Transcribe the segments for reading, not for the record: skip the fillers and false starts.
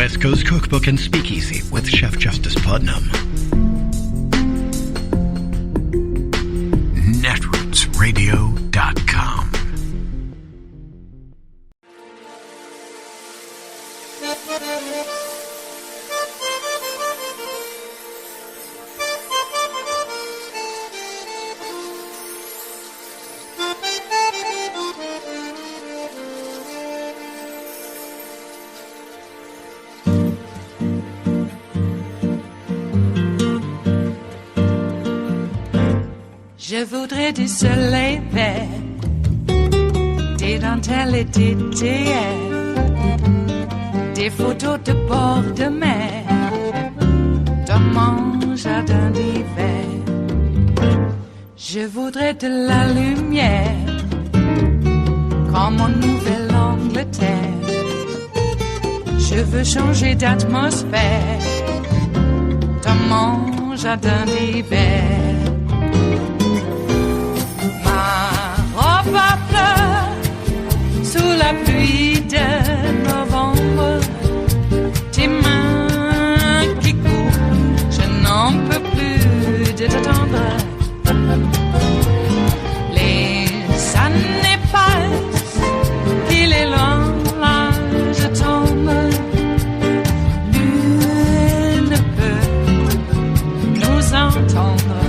West Coast Cookbook and Speakeasy with Chef Justice Putnam. Netrootsradio.com. Je voudrais du soleil vert, des dentelles et des théières, des photos de bord de mer, dans mon jardin d'hiver. Je voudrais de la lumière, comme en Nouvelle-Angleterre. Je veux changer d'atmosphère, dans mon jardin d'hiver. Ma fleur sous la pluie de novembre, tes mains qui courent, je n'en peux plus de t'attendre. Les années passent, il est long, là je tombe. Nul ne peut nous entendre.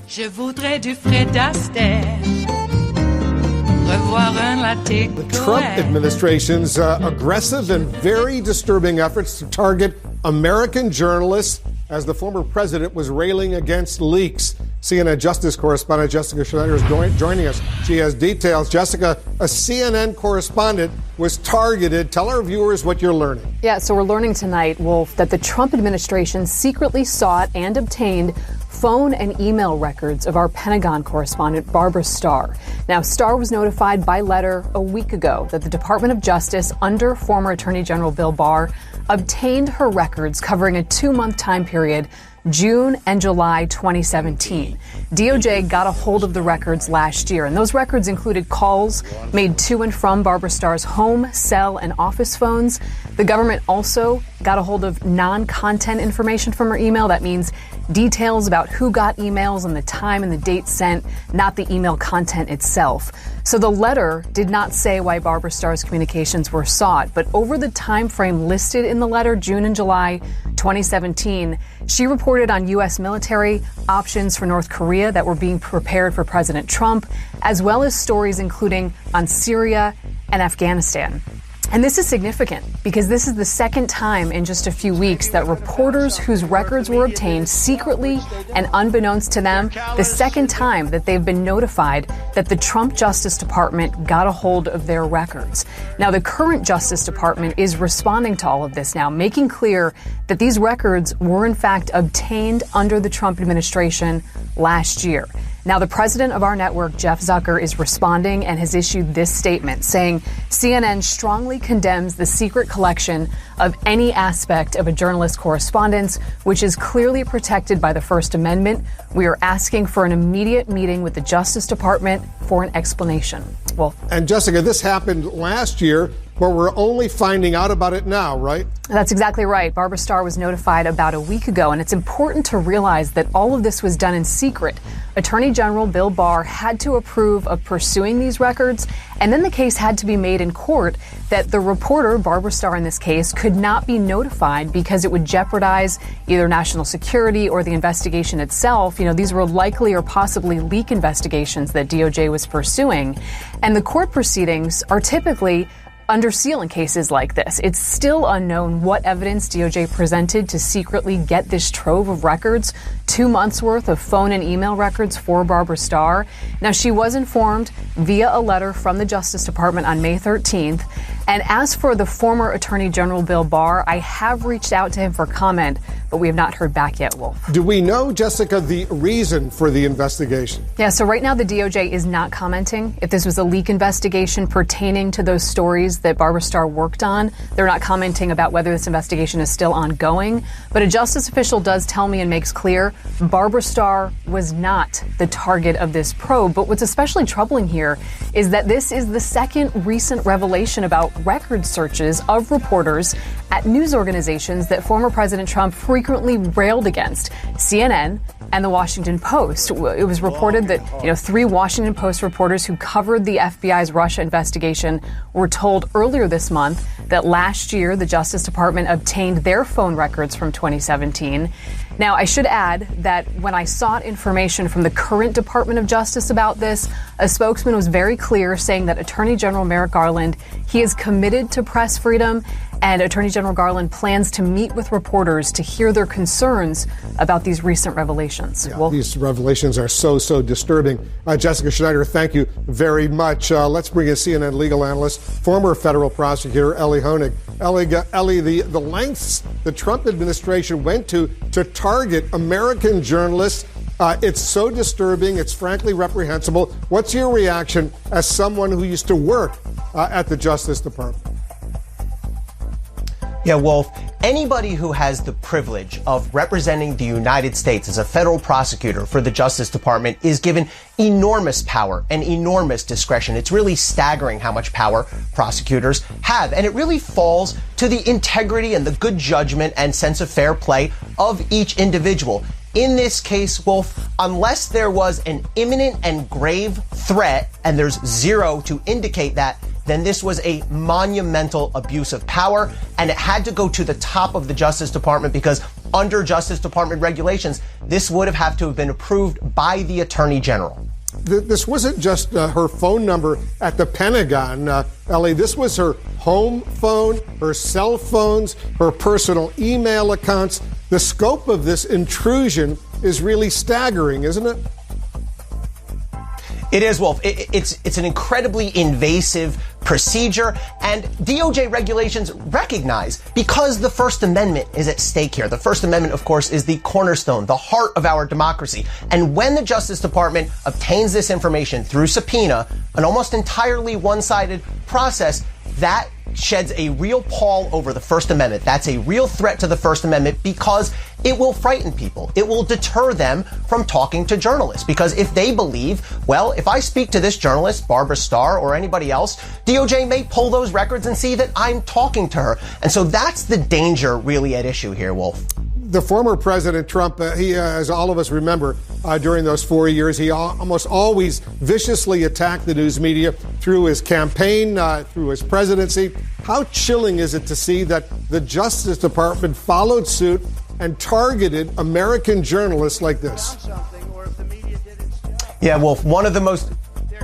Je voudrais du Fred Astaire, revoir un latte. The Trump administration's aggressive and very disturbing efforts to target American journalists as the former president was railing against leaks. CNN Justice correspondent Jessica Schneider is joining us. She has details. Jessica, a CNN correspondent was targeted. Tell our viewers what you're learning. Yeah, so we're learning tonight, Wolf, that the Trump administration secretly sought and obtained phone and email records of our Pentagon correspondent, Barbara Starr. Now, Starr was notified by letter a week ago that the Department of Justice, under former Attorney General Bill Barr, obtained her records covering a 2-month time period, June and July 2017. DOJ got a hold of the records last year, and those records included calls made to and from Barbara Starr's home, cell, and office phones. The government also got a hold of non-content information from her email. That means details about who got emails and the time and the date sent, not the email content itself. So the letter did not say why Barbara Starr's communications were sought, but over the time frame listed in the letter, June and July 2017, she reported on U.S. military options for North Korea that were being prepared for President Trump, as well as stories including on Syria and Afghanistan. And this is significant because this is the second time in just a few weeks that reporters whose records were obtained secretly and unbeknownst to them, the second time that they've been notified that the Trump Justice Department got a hold of their records. Now, the current Justice Department is responding to all of this now, making clear that these records were in fact obtained under the Trump administration last year. Now, the president of our network, Jeff Zucker, is responding and has issued this statement saying CNN strongly condemns the secret collection of any aspect of a journalist's correspondence, which is clearly protected by the First Amendment. We are asking for an immediate meeting with the Justice Department for an explanation. Well, and Jessica, this happened last year, but we're only finding out about it now, right? That's exactly right. Barbara Starr was notified about a week ago, and it's important to realize that all of this was done in secret. Attorney General Bill Barr had to approve of pursuing these records, and then the case had to be made in court that the reporter, Barbara Starr in this case, could not be notified because it would jeopardize either national security or the investigation itself. You know, these were likely or possibly leak investigations that DOJ was pursuing. And the court proceedings are typically under seal in cases like this. It's still unknown what evidence DOJ presented to secretly get this trove of records, 2 months worth of phone and email records for Barbara Starr. Now, she was informed via a letter from the Justice Department on May 13th. And as for the former Attorney General Bill Barr, I have reached out to him for comment, but we have not heard back yet, Wolf. Do we know, Jessica, the reason for the investigation? Yeah, so right now the DOJ is not commenting if this was a leak investigation pertaining to those stories that Barbara Starr worked on. They're not commenting about whether this investigation is still ongoing. But a justice official does tell me and makes clear Barbara Starr was not the target of this probe. But what's especially troubling here is that this is the second recent revelation about record searches of reporters at news organizations that former President Trump frequently railed against, CNN and the Washington Post. It was reported that, 3 Washington Post reporters who covered the FBI's Russia investigation were told earlier this month that last year the Justice Department obtained their phone records from 2017. Now, I should add that when I sought information from the current Department of Justice about this, a spokesman was very clear, saying that Attorney General Merrick Garland, he is committed to press freedom, and Attorney General Garland plans to meet with reporters to hear their concerns about these recent revelations. Yeah, these revelations are so disturbing. Jessica Schneider, thank you very much. Let's bring in CNN legal analyst, former federal prosecutor Ellie Honig. Ellie, the lengths the Trump administration went to target American journalists, it's so disturbing. It's frankly reprehensible. What's your reaction as someone who used to work at the Justice Department? Yeah, Wolf, anybody who has the privilege of representing the United States as a federal prosecutor for the Justice Department is given enormous power and enormous discretion. It's really staggering how much power prosecutors have. And it really falls to the integrity and the good judgment and sense of fair play of each individual. In this case, Wolf, unless there was an imminent and grave threat, and there's zero to indicate that, then this was a monumental abuse of power, and it had to go to the top of the Justice Department because under Justice Department regulations, this would have to have been approved by the Attorney General. This wasn't just her phone number at the Pentagon, Ellie. This was her home phone, her cell phones, her personal email accounts. The scope of this intrusion is really staggering, isn't it? It is, Wolf. It's an incredibly invasive procedure, and DOJ regulations recognize, because the First Amendment is at stake here. The First Amendment, of course, is the cornerstone, the heart of our democracy. And when the Justice Department obtains this information through subpoena, an almost entirely one-sided process, that sheds a real pall over the First Amendment. That's a real threat to the First Amendment because it will frighten people. It will deter them from talking to journalists because if they believe, well, if I speak to this journalist, Barbara Starr or anybody else, DOJ may pull those records and see that I'm talking to her. And so that's the danger really at issue here, Wolf. The former President Trump, he, as all of us remember, during those 4 years, he almost always viciously attacked the news media through his campaign, through his presidency. How chilling is it to see that the Justice Department followed suit and targeted American journalists like this? Yeah, Wolf, one of the most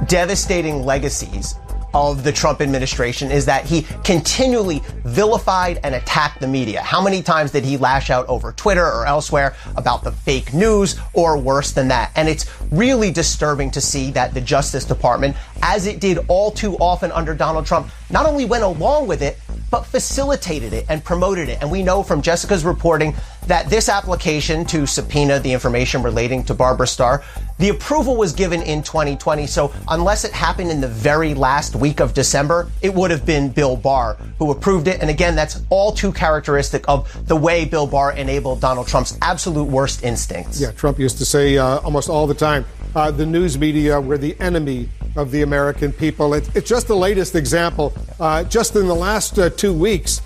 devastating legacies of the Trump administration is that he continually vilified and attacked the media. How many times did he lash out over Twitter or elsewhere about the fake news or worse than that? And it's really disturbing to see that the Justice Department, as it did all too often under Donald Trump, not only went along with it, but facilitated it and promoted it. And we know from Jessica's reporting that this application to subpoena the information relating to Barbara Starr, the approval was given in 2020. So unless it happened in the very last week of December, it would have been Bill Barr who approved it. And again, that's all too characteristic of the way Bill Barr enabled Donald Trump's absolute worst instincts. Yeah, Trump used to say almost all the time, the news media were the enemy of the American people. It's just the latest example. Just in the last 2 weeks,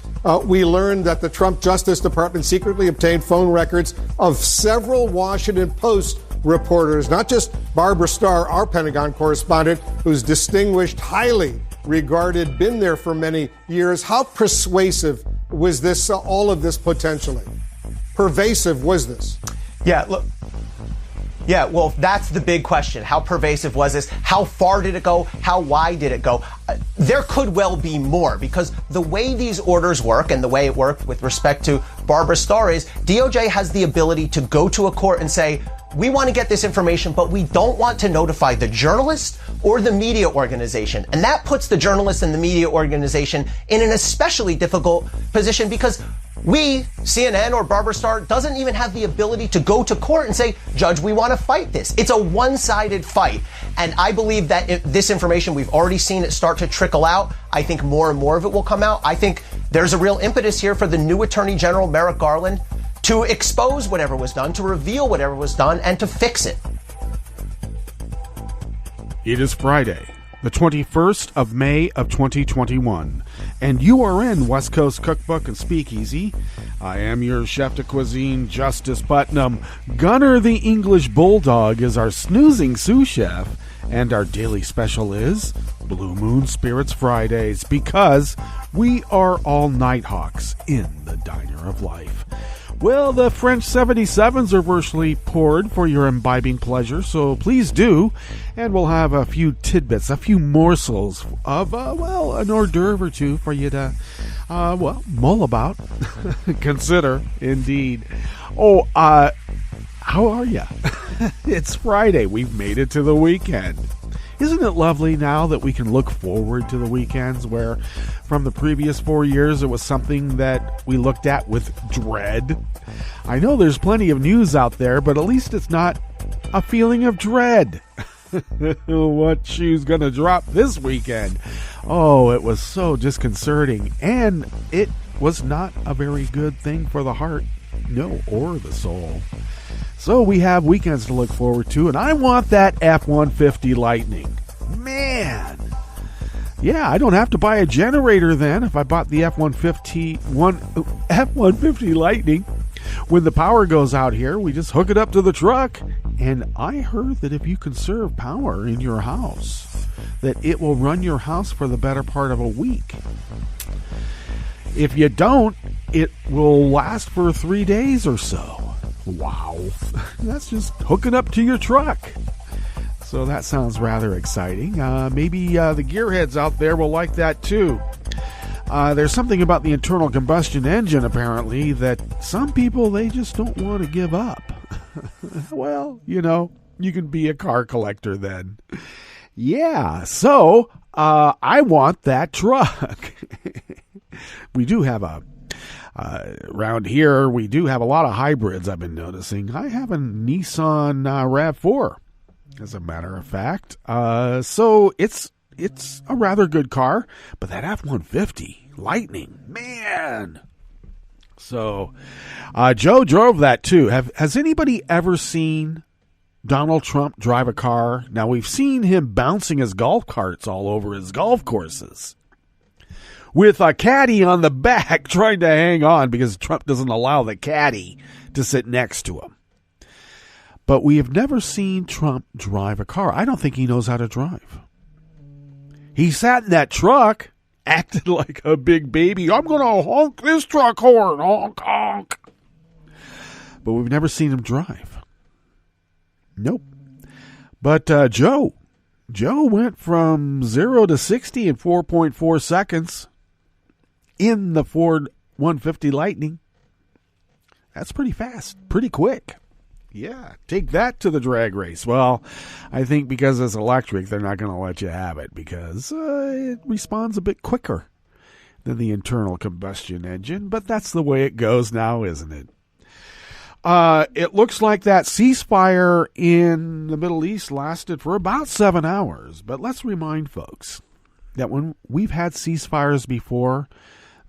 we learned that the Trump Justice Department secretly obtained phone records of several Washington Post reporters, not just Barbara Starr, our Pentagon correspondent, who's distinguished, highly regarded, been there for many years. How persuasive was this, all of this potentially? Pervasive was this? Yeah, look. Yeah, well, that's the big question. How pervasive was this? How far did it go? How wide did it go? There could well be more because the way these orders work and the way it worked with respect to Barbara Starr is DOJ has the ability to go to a court and say, we want to get this information, but we don't want to notify the journalist or the media organization. And that puts the journalist and the media organization in an especially difficult position because we, CNN or Barbara Starr, doesn't even have the ability to go to court and say, Judge, we want to fight this. It's a one-sided fight. And I believe that this information, we've already seen it start to trickle out. I think more and more of it will come out. I think there's a real impetus here for the new Attorney General, Merrick Garland, to expose whatever was done, to reveal whatever was done, and to fix it. It is Friday, the 21st of May of 2021, and you are in West Coast Cookbook and Speakeasy. I am your chef de cuisine, Justice Putnam. Gunner the English Bulldog is our snoozing sous chef, and our daily special is Blue Moon Spirits Fridays, because we are all nighthawks in the diner of life. Well, the French 77s are virtually poured for your imbibing pleasure, so please do. And we'll have a few tidbits, a few morsels of, an hors d'oeuvre or two for you to, mull about. Consider, indeed. Oh, how are you? It's Friday. We've made it to the weekend. Isn't it lovely now that we can look forward to the weekends, where from the previous 4 years it was something that we looked at with dread? I know there's plenty of news out there, but at least it's not a feeling of dread. What shoe's gonna drop this weekend? Oh, it was so disconcerting, and it was not a very good thing for the heart, no, or the soul. So we have weekends to look forward to, and I want that F-150 Lightning. Man! Yeah, I don't have to buy a generator then if I bought the F-150 Lightning. When the power goes out here, we just hook it up to the truck. And I heard that if you conserve power in your house, that it will run your house for the better part of a week. If you don't, it will last for 3 days or so. Wow. That's just hooking up to your truck. So that sounds rather exciting. Maybe the gearheads out there will like that too. There's something about the internal combustion engine, apparently, that some people, they just don't want to give up. Well, you can be a car collector then. Yeah, so I want that truck. We do have around here, we do have a lot of hybrids, I've been noticing. I have a Nissan RAV4, as a matter of fact. So it's a rather good car, but that F-150 Lightning, man. So Joe drove that too. Has anybody ever seen Donald Trump drive a car? Now, we've seen him bouncing his golf carts all over his golf courses, with a caddy on the back trying to hang on because Trump doesn't allow the caddy to sit next to him. But we have never seen Trump drive a car. I don't think he knows how to drive. He sat in that truck, acted like a big baby. I'm going to honk this truck horn, honk, honk. But we've never seen him drive. Nope. But Joe went from 0 to 60 in 4.4 seconds. In the Ford 150 Lightning. That's pretty fast, pretty quick. Yeah, take that to the drag race. Well, I think because it's electric, they're not going to let you have it because it responds a bit quicker than the internal combustion engine. But that's the way it goes now, isn't it? It looks like that ceasefire in the Middle East lasted for about 7 hours. But let's remind folks that when we've had ceasefires before,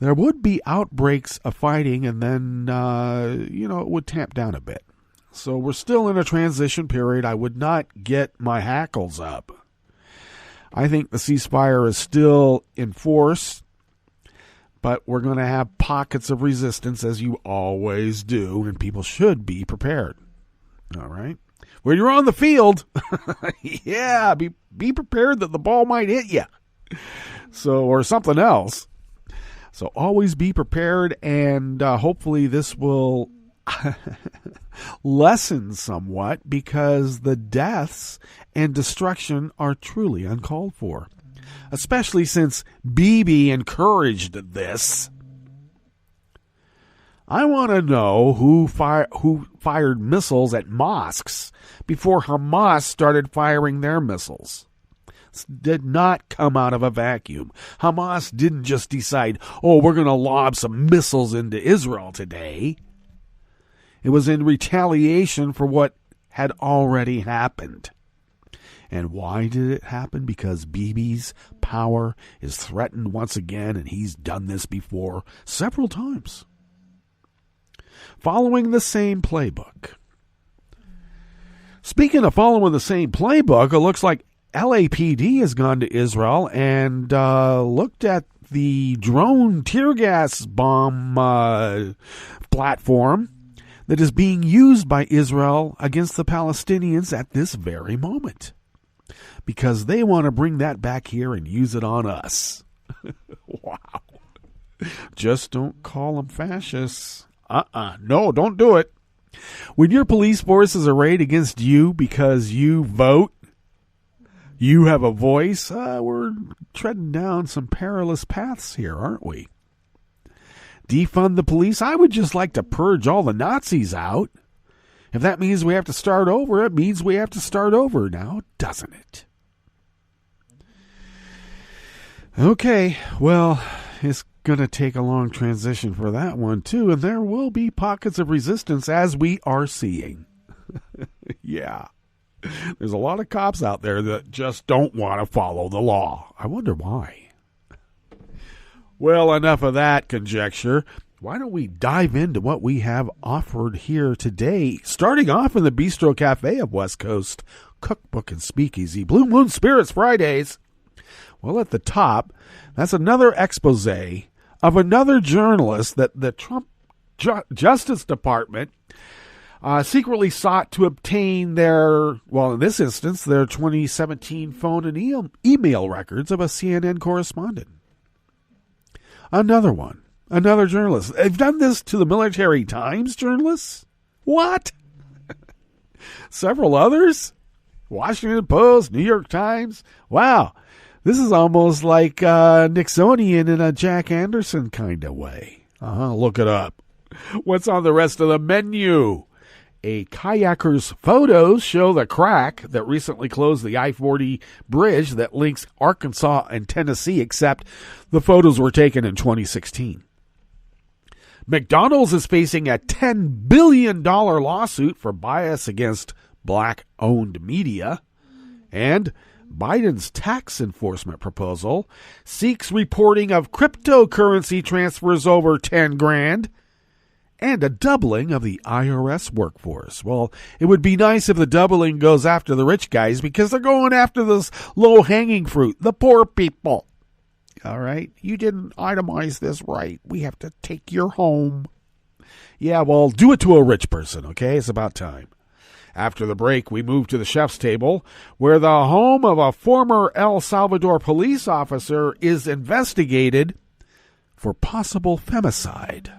there would be outbreaks of fighting, and then, it would tamp down a bit. So we're still in a transition period. I would not get my hackles up. I think the ceasefire is still in force, but we're going to have pockets of resistance, as you always do, and people should be prepared. All right? When you're on the field, yeah, be prepared that the ball might hit you. So, or something else. So always be prepared, and hopefully this will lessen somewhat, because the deaths and destruction are truly uncalled for, especially since Bibi encouraged this. I want to know who fired missiles at mosques before Hamas started firing their missiles. Did not come out of a vacuum. Hamas didn't just decide, we're going to lob some missiles into Israel today. It was in retaliation for what had already happened. And why did it happen? Because Bibi's power is threatened once again, and he's done this before several times. Following the same playbook. Speaking of following the same playbook, it looks like LAPD has gone to Israel and looked at the drone tear gas bomb platform that is being used by Israel against the Palestinians at this very moment, because they want to bring that back here and use it on us. Wow. Just don't call them fascists. No, don't do it. When your police force is arrayed against you because you vote, you have a voice, we're treading down some perilous paths here, aren't we? Defund the police? I would just like to purge all the Nazis out. If that means we have to start over, it means we have to start over now, doesn't it? Okay, well, it's going to take a long transition for that one, too, and there will be pockets of resistance, as we are seeing. Yeah. There's a lot of cops out there that just don't want to follow the law. I wonder why. Well, enough of that conjecture. Why don't we dive into what we have offered here today, starting off in the Bistro Cafe of West Coast Cookbook and Speakeasy, Blue Moon Spirits Fridays. Well, at the top, that's another expose of another journalist that the Trump Justice Department secretly sought to obtain their, well, in this instance, their 2017 phone and email records of a CNN correspondent. Another one. Another journalist. They've done this to the Military Times journalists? What? Several others? Washington Post, New York Times? Wow. This is almost like Nixonian in a Jack Anderson kind of way. Look it up. What's on the rest of the menu? A kayaker's photos show the crack that recently closed the I-40 bridge that links Arkansas and Tennessee, except the photos were taken in 2016. McDonald's is facing a $10 billion lawsuit for bias against black-owned media. And Biden's tax enforcement proposal seeks reporting of cryptocurrency transfers over 10 grand and a doubling of the IRS workforce. Well, it would be nice if the doubling goes after the rich guys, because they're going after this low-hanging fruit, the poor people. All right? You didn't itemize this right. We have to take your home. Yeah, well, do it to a rich person, okay? It's about time. After the break, we move to the chef's table, where the home of a former El Salvador police officer is investigated for possible femicide.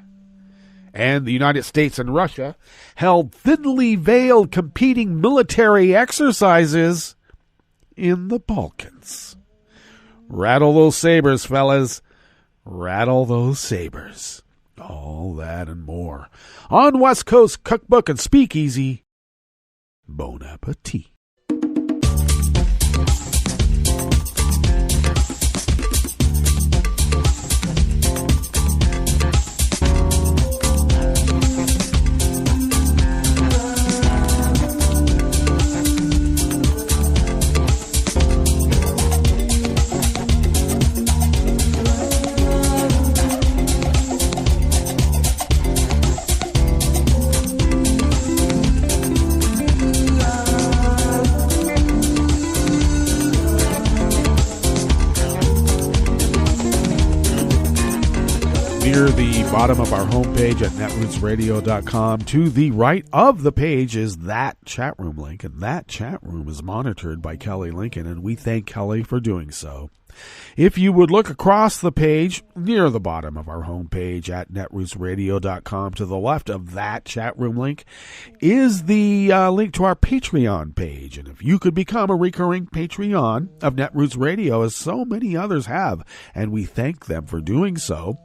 And the United States and Russia held thinly veiled competing military exercises in the Balkans. Rattle those sabers, fellas. Rattle those sabers. All that and more on West Coast Cookbook and Speakeasy. Bon appetit. Near the bottom of our homepage at netrootsradio.com, to the right of the page is that chat room link, and that chat room is monitored by Kelly Lincoln, and we thank Kelly for doing so. If you would look across the page, near the bottom of our homepage at netrootsradio.com, to the left of that chat room link is the link to our Patreon page. And if you could become a recurring Patreon of Netroots Radio, as so many others have, and we thank them for doing so,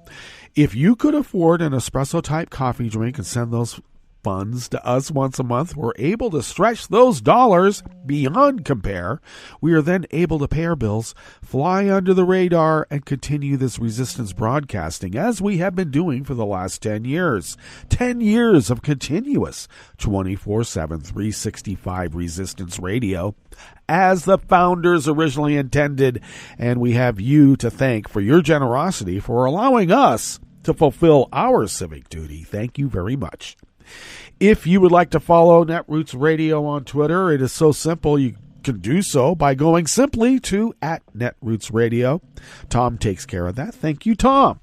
if you could afford an espresso-type coffee drink and send those funds to us once a month, we're able to stretch those dollars beyond compare. We are then able to pay our bills, fly under the radar, and continue this resistance broadcasting as we have been doing for the last 10 years. 10 years of continuous 24/7, 365 resistance radio, as the founders originally intended. And we have you to thank for your generosity for allowing us to fulfill our civic duty. Thank you very much. If you would like to follow Netroots Radio on Twitter, it is so simple. You can do so by going simply to @NetRootsRadio. Tom takes care of that. Thank you, Tom.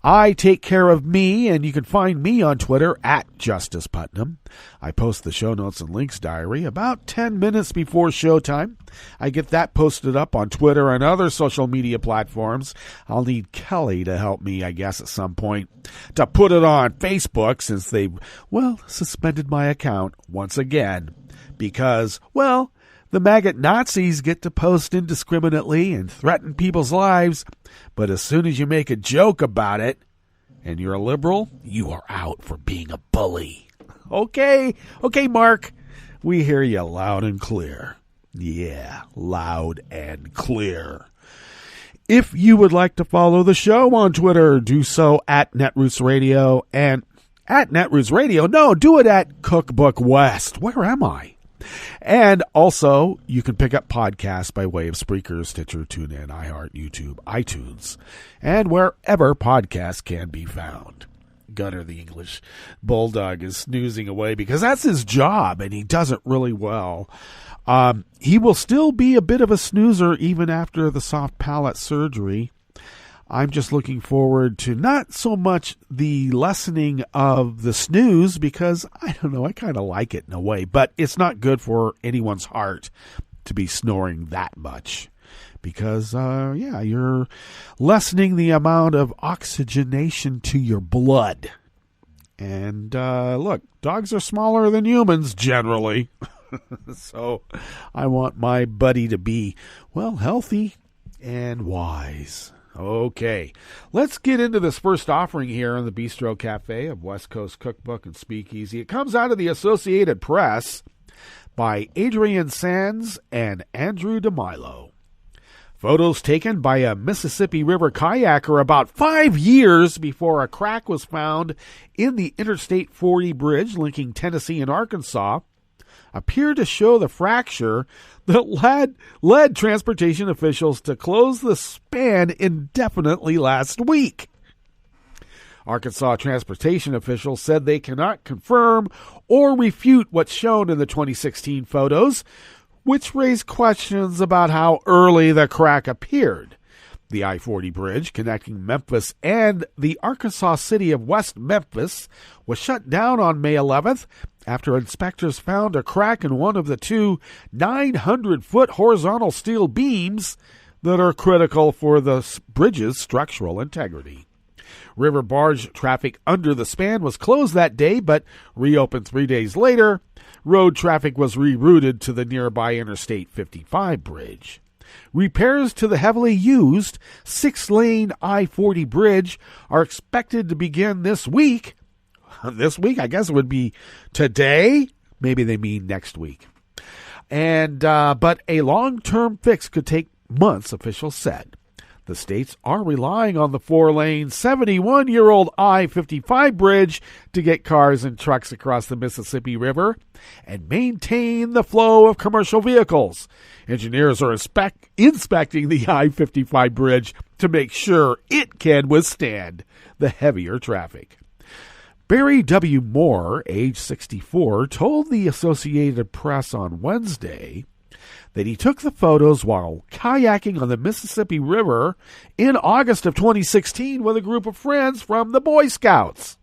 I take care of me, and you can find me on Twitter @JusticePutnam. I post the show notes and links diary about 10 minutes before showtime. I get that posted up on Twitter and other social media platforms. I'll need Kelly to help me, I guess, at some point to put it on Facebook since they've, suspended my account once again. Because, the maggot Nazis get to post indiscriminately and threaten people's lives, but as soon as you make a joke about it and you're a liberal, you are out for being a bully. Okay, Mark, we hear you loud and clear. Yeah, loud and clear. If you would like to follow the show on Twitter, do so @NetRootsRadio and @NetRootsRadio. No, do it at Cookbook West. Where am I? And also, you can pick up podcasts by way of Spreaker, Stitcher, TuneIn, iHeart, YouTube, iTunes, and wherever podcasts can be found. Gunner, the English bulldog, is snoozing away because that's his job, and he does it really well. He will still be a bit of a snoozer even after the soft palate surgery. I'm just looking forward to not so much the lessening of the snooze because, I don't know, I kind of like it in a way, but it's not good for anyone's heart to be snoring that much because, you're lessening the amount of oxygenation to your blood. And, look, dogs are smaller than humans generally, so I want my buddy to be, healthy and wise. Okay, let's get into this first offering here in the Bistro Cafe of West Coast Cookbook and Speakeasy. It comes out of the Associated Press by Adrian Sands and Andrew DeMilo. Photos taken by a Mississippi River kayaker about 5 years before a crack was found in the Interstate 40 bridge linking Tennessee and Arkansas appear to show the fracture that led transportation officials to close the span indefinitely last week. Arkansas transportation officials said they cannot confirm or refute what's shown in the 2016 photos, which raised questions about how early the crack appeared. The I-40 bridge connecting Memphis and the Arkansas city of West Memphis was shut down on May 11th after inspectors found a crack in one of the two 900-foot horizontal steel beams that are critical for the bridge's structural integrity. River barge traffic under the span was closed that day, but reopened 3 days later. Road traffic was rerouted to the nearby Interstate 55 bridge. Repairs to the heavily used 6-lane I-40 bridge are expected to begin this week. This week, I guess it would be today. Maybe they mean next week. And but a long-term fix could take months, officials said. The states are relying on the 4-lane, 71-year-old I-55 bridge to get cars and trucks across the Mississippi River and maintain the flow of commercial vehicles. Engineers are inspecting the I-55 bridge to make sure it can withstand the heavier traffic. Barry W. Moore, age 64, told the Associated Press on Wednesday that he took the photos while kayaking on the Mississippi River in August of 2016 with a group of friends from the Boy Scouts,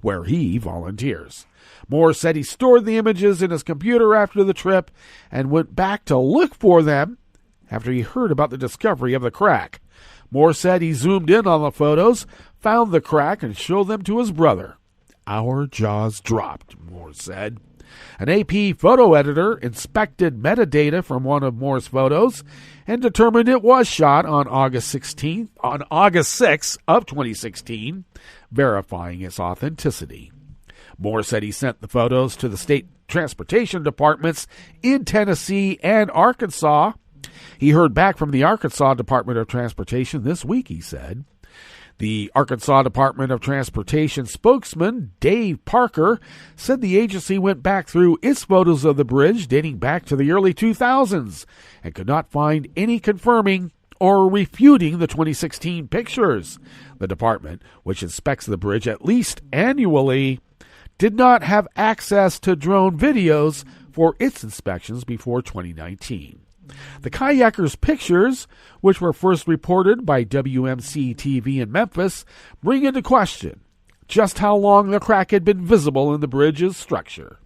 where he volunteers. Moore said he stored the images in his computer after the trip and went back to look for them after he heard about the discovery of the crack. Moore said he zoomed in on the photos, found the crack, and showed them to his brother. Our jaws dropped, Moore said. An AP photo editor inspected metadata from one of Moore's photos and determined it was shot on August 6th of 2016, verifying its authenticity. Moore said he sent the photos to the state transportation departments in Tennessee and Arkansas. He heard back from the Arkansas Department of Transportation this week, he said. The Arkansas Department of Transportation spokesman Dave Parker said the agency went back through its photos of the bridge dating back to the early 2000s and could not find any confirming or refuting the 2016 pictures. The department, which inspects the bridge at least annually, did not have access to drone videos for its inspections before 2019. The kayaker's pictures, which were first reported by WMC TV in Memphis, bring into question just how long the crack had been visible in the bridge's structure.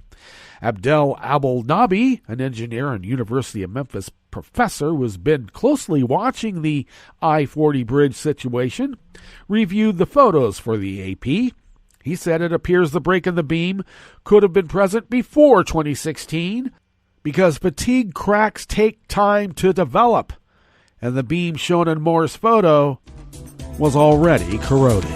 Abdel Abel-Nabi, an engineer and University of Memphis professor who has been closely watching the I-40 bridge situation, reviewed the photos for the AP. He said it appears the break in the beam could have been present before 2016 because fatigue cracks take time to develop, and the beam shown in Moore's photo was already corroded.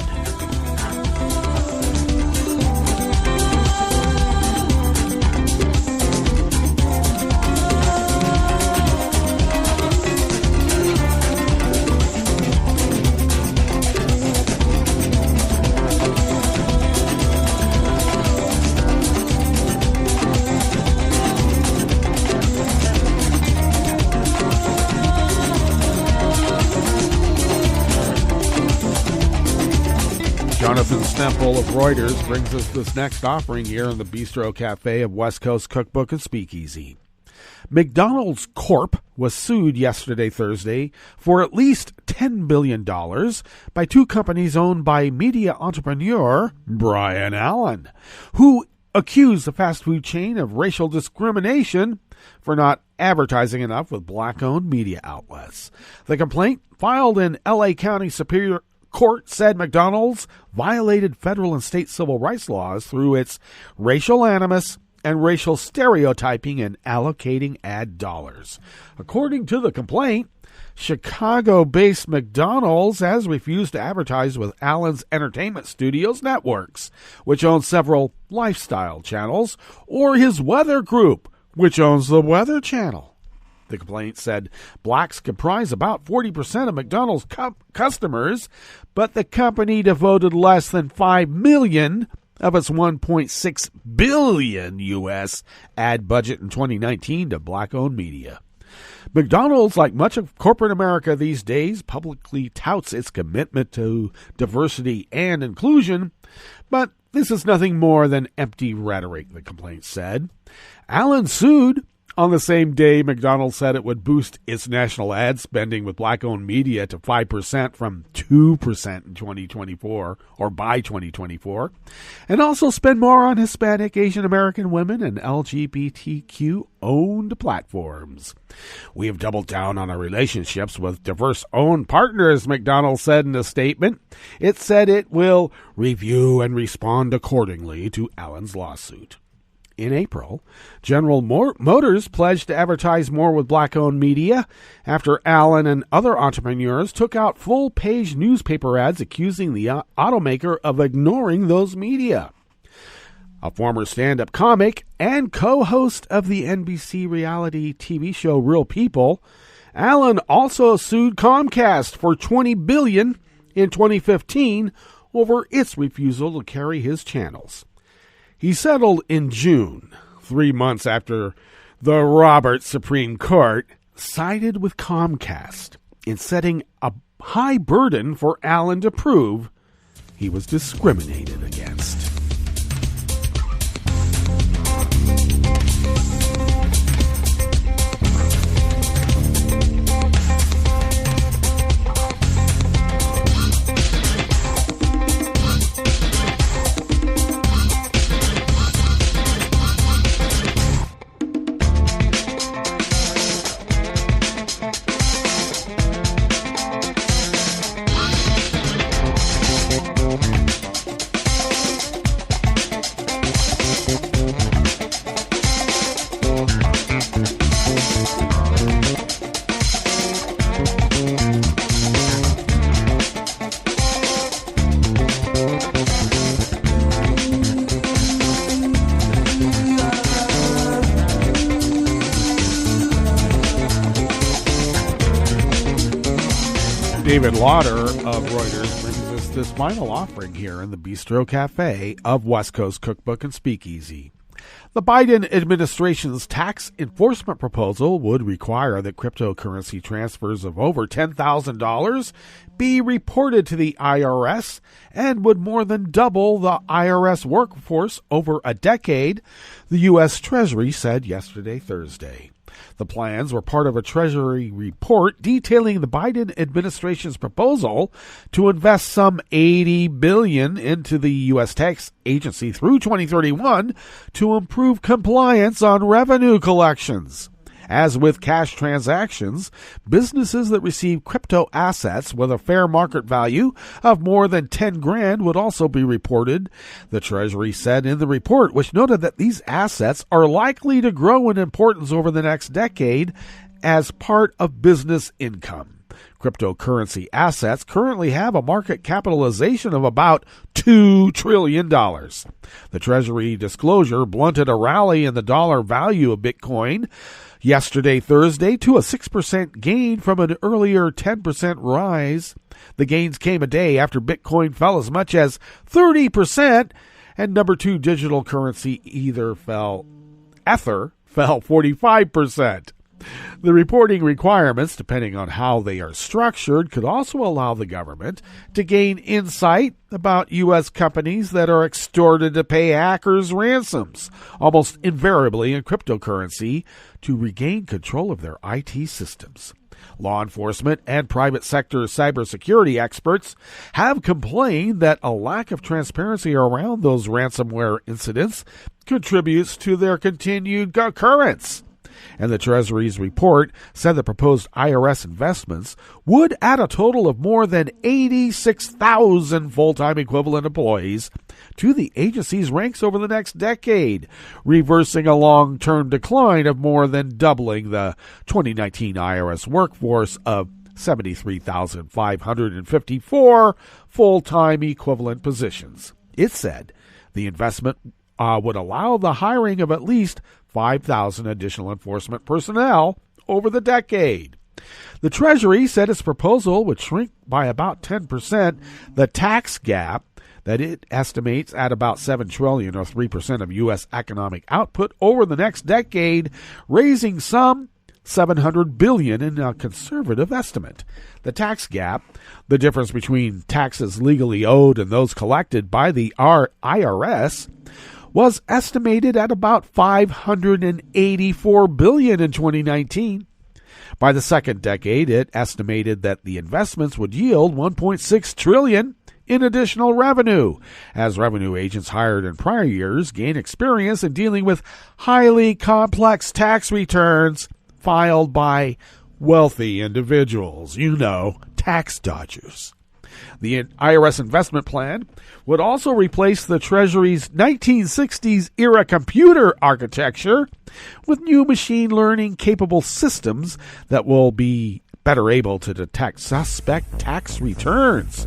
Jonathan Stemple of Reuters brings us this next offering here in the Bistro Cafe of West Coast Cookbook and Speakeasy. McDonald's Corp. was sued yesterday, Thursday, for at least $10 billion by two companies owned by media entrepreneur Brian Allen, who accused the fast food chain of racial discrimination for not advertising enough with black-owned media outlets. The complaint, filed in L.A. County Superior Court, said McDonald's violated federal and state civil rights laws through its racial animus and racial stereotyping in allocating ad dollars. According to the complaint, Chicago-based McDonald's has refused to advertise with Allen's Entertainment Studios networks, which owns several lifestyle channels, or his Weather Group, which owns the Weather Channel. The complaint said blacks comprise about 40% of McDonald's customers, but the company devoted less than $5 million of its $1.6 billion U.S. ad budget in 2019 to black-owned media. McDonald's, like much of corporate America these days, publicly touts its commitment to diversity and inclusion, but this is nothing more than empty rhetoric, the complaint said. Allen sued on the same day McDonald's said it would boost its national ad spending with black-owned media to 5% from 2% in 2024, or by 2024, and also spend more on Hispanic, Asian American women, and LGBTQ-owned platforms. We have doubled down on our relationships with diverse-owned partners, McDonald's said in a statement. It said it will review and respond accordingly to Allen's lawsuit. In April, General Motors pledged to advertise more with black-owned media after Allen and other entrepreneurs took out full-page newspaper ads accusing the automaker of ignoring those media. A former stand-up comic and co-host of the NBC reality TV show Real People, Allen also sued Comcast for $20 billion in 2015 over its refusal to carry his channels. He settled in June, 3 months after the Roberts Supreme Court sided with Comcast in setting a high burden for Allen to prove he was discriminated against. David Lauder of Reuters brings us this final offering here in the Bistro Cafe of West Coast Cookbook and Speakeasy. The Biden administration's tax enforcement proposal would require that cryptocurrency transfers of over $10,000 be reported to the IRS and would more than double the IRS workforce over a decade, the U.S. Treasury said yesterday, Thursday. The plans were part of a Treasury report detailing the Biden administration's proposal to invest some $80 billion into the U.S. tax agency through 2031 to improve compliance on revenue collections. As with cash transactions, businesses that receive crypto assets with a fair market value of more than $10,000 would also be reported, the Treasury said in the report, which noted that these assets are likely to grow in importance over the next decade as part of business income. Cryptocurrency assets currently have a market capitalization of about $2 trillion. The Treasury disclosure blunted a rally in the dollar value of Bitcoin yesterday, Thursday, to a 6% gain from an earlier 10% rise. The gains came a day after Bitcoin fell as much as 30%, and number two digital currency Ether fell 45%. The reporting requirements, depending on how they are structured, could also allow the government to gain insight about U.S. companies that are extorted to pay hackers ransoms, almost invariably in cryptocurrency, to regain control of their IT systems. Law enforcement and private sector cybersecurity experts have complained that a lack of transparency around those ransomware incidents contributes to their continued occurrence. And the Treasury's report said the proposed IRS investments would add a total of more than 86,000 full-time equivalent employees to the agency's ranks over the next decade, reversing a long-term decline of more than doubling the 2019 IRS workforce of 73,554 full-time equivalent positions. It said the investment would allow the hiring of at least 5,000 additional enforcement personnel over the decade. The Treasury said its proposal would shrink by about 10% the tax gap that it estimates at about $7 trillion or 3% of U.S. economic output over the next decade, raising some $700 billion in a conservative estimate. The tax gap, the difference between taxes legally owed and those collected by the IRS, was estimated at about $584 billion in 2019. By the second decade, it estimated that the investments would yield $1.6 trillion in additional revenue, as revenue agents hired in prior years gain experience in dealing with highly complex tax returns filed by wealthy individuals, tax dodgers. The IRS investment plan would also replace the Treasury's 1960s-era computer architecture with new machine learning-capable systems that will be better able to detect suspect tax returns.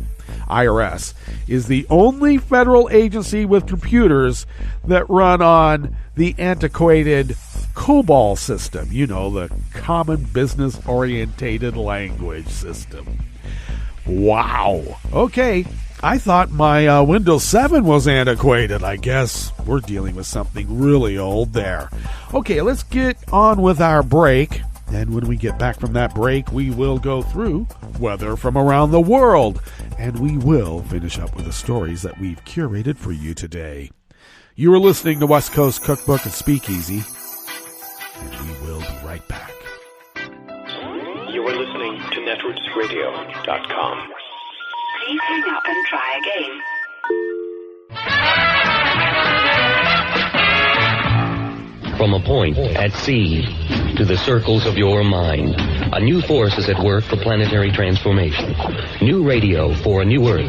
IRS is the only federal agency with computers that run on the antiquated COBOL system, the Common Business-Orientated Language System. Wow. Okay. I thought my Windows 7 was antiquated. I guess we're dealing with something really old there. Okay, let's get on with our break. And when we get back from that break, we will go through weather from around the world. And we will finish up with the stories that we've curated for you today. You are listening to West Coast Cookbook and Speakeasy. And we will be right back. You are listening to netrootsradio.com. Please hang up and try again. From a point at sea to the circles of your mind, a new force is at work for planetary transformation. New radio for a new Earth.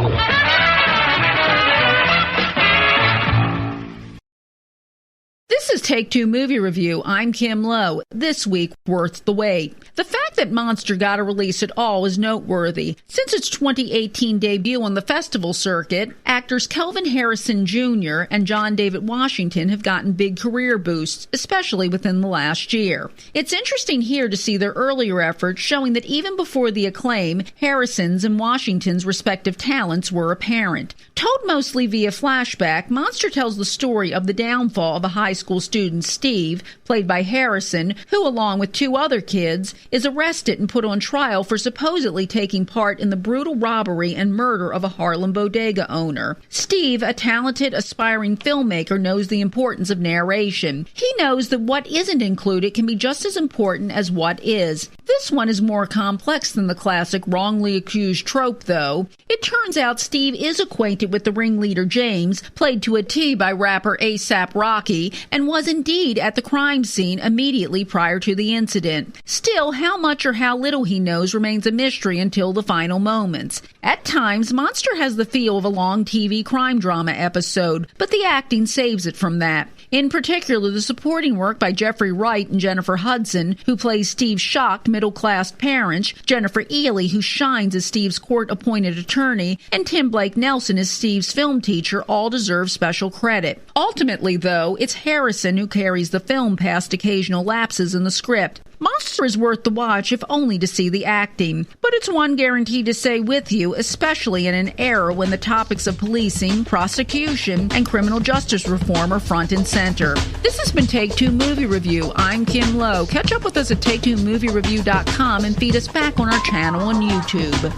This is Take Two Movie Review. I'm Kim Lowe. This week, Worth the Wait. The fact that Monster got a release at all is noteworthy. Since its 2018 debut on the festival circuit, actors Kelvin Harrison Jr. and John David Washington have gotten big career boosts, especially within the last year. It's interesting here to see their earlier efforts showing that even before the acclaim, Harrison's and Washington's respective talents were apparent. Told mostly via flashback, Monster tells the story of the downfall of a high school student, Steve, played by Harrison, who, along with two other kids, is arrested and put on trial for supposedly taking part in the brutal robbery and murder of a Harlem bodega owner. Steve, a talented, aspiring filmmaker, knows the importance of narration. He knows that what isn't included can be just as important as what is. This one is more complex than the classic wrongly accused trope, though. It turns out Steve is acquainted with the ringleader James, played to a T by rapper A$AP Rocky, and was indeed at the crime scene immediately prior to the incident. Still, how much or how little he knows remains a mystery until the final moments. At times, Monster has the feel of a long TV crime drama episode, but the acting saves it from that. In particular, the supporting work by Jeffrey Wright and Jennifer Hudson, who plays Steve's shocked middle-class parents, Jennifer Ely, who shines as Steve's court-appointed attorney, and Tim Blake Nelson as Steve's film teacher, all deserve special credit. Ultimately, though, it's Harrison who carries the film past occasional lapses in the script. Monster is worth the watch if only to see the acting, but it's one guaranteed to stay with you, especially in an era when the topics of policing, prosecution, and criminal justice reform are front and center. This has been Take Two Movie Review. I'm Kim Lowe. Catch up with us at take2moviereview.com and feed us back on our channel on YouTube.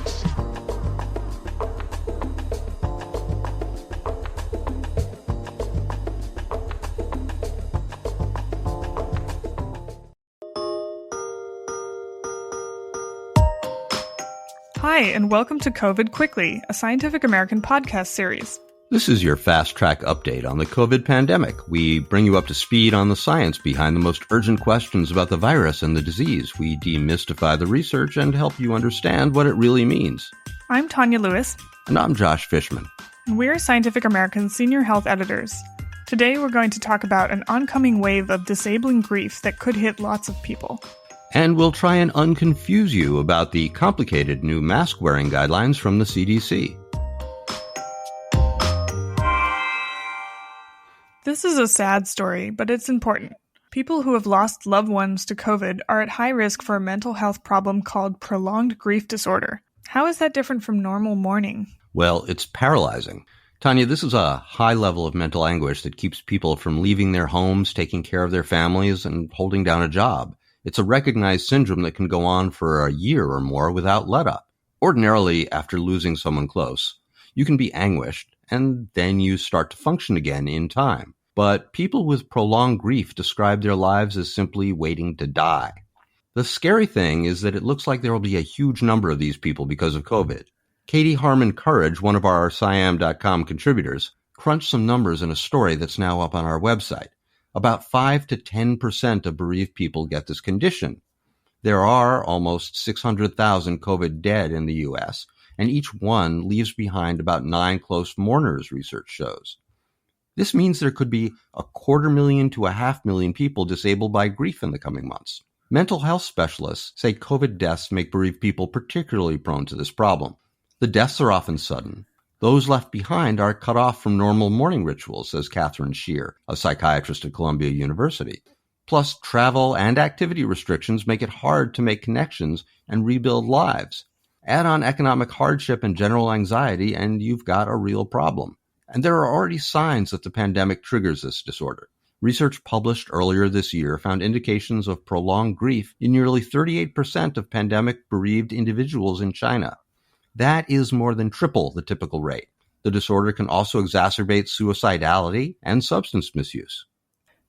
Hi, and welcome to COVID Quickly, a Scientific American podcast series. This is your fast-track update on the COVID pandemic. We bring you up to speed on the science behind the most urgent questions about the virus and the disease. We demystify the research and help you understand what it really means. I'm Tanya Lewis. And I'm Josh Fishman. And we're Scientific American's senior health editors. Today we're going to talk about an oncoming wave of disabling grief that could hit lots of people. And we'll try and unconfuse you about the complicated new mask-wearing guidelines from the CDC. This is a sad story, but it's important. People who have lost loved ones to COVID are at high risk for a mental health problem called prolonged grief disorder. How is that different from normal mourning? Well, it's paralyzing. Tanya, this is a high level of mental anguish that keeps people from leaving their homes, taking care of their families, and holding down a job. It's a recognized syndrome that can go on for a year or more without let-up. Ordinarily, after losing someone close, you can be anguished, and then you start to function again in time. But people with prolonged grief describe their lives as simply waiting to die. The scary thing is that it looks like there will be a huge number of these people because of COVID. Katie Harmon Courage, one of our Siam.com contributors, crunched some numbers in a story that's now up on our website. About 5 to 10% of bereaved people get this condition. There are almost 600,000 COVID dead in the U.S., and each one leaves behind about 9 close mourners, research shows. This means there could be 250,000 to 500,000 people disabled by grief in the coming months. Mental health specialists say COVID deaths make bereaved people particularly prone to this problem. The deaths are often sudden. Those left behind are cut off from normal mourning rituals, says Catherine Shear, a psychiatrist at Columbia University. Plus, travel and activity restrictions make it hard to make connections and rebuild lives. Add on economic hardship and general anxiety, and you've got a real problem. And there are already signs that the pandemic triggers this disorder. Research published earlier this year found indications of prolonged grief in nearly 38% of pandemic bereaved individuals in China. That is more than triple the typical rate. The disorder can also exacerbate suicidality and substance misuse.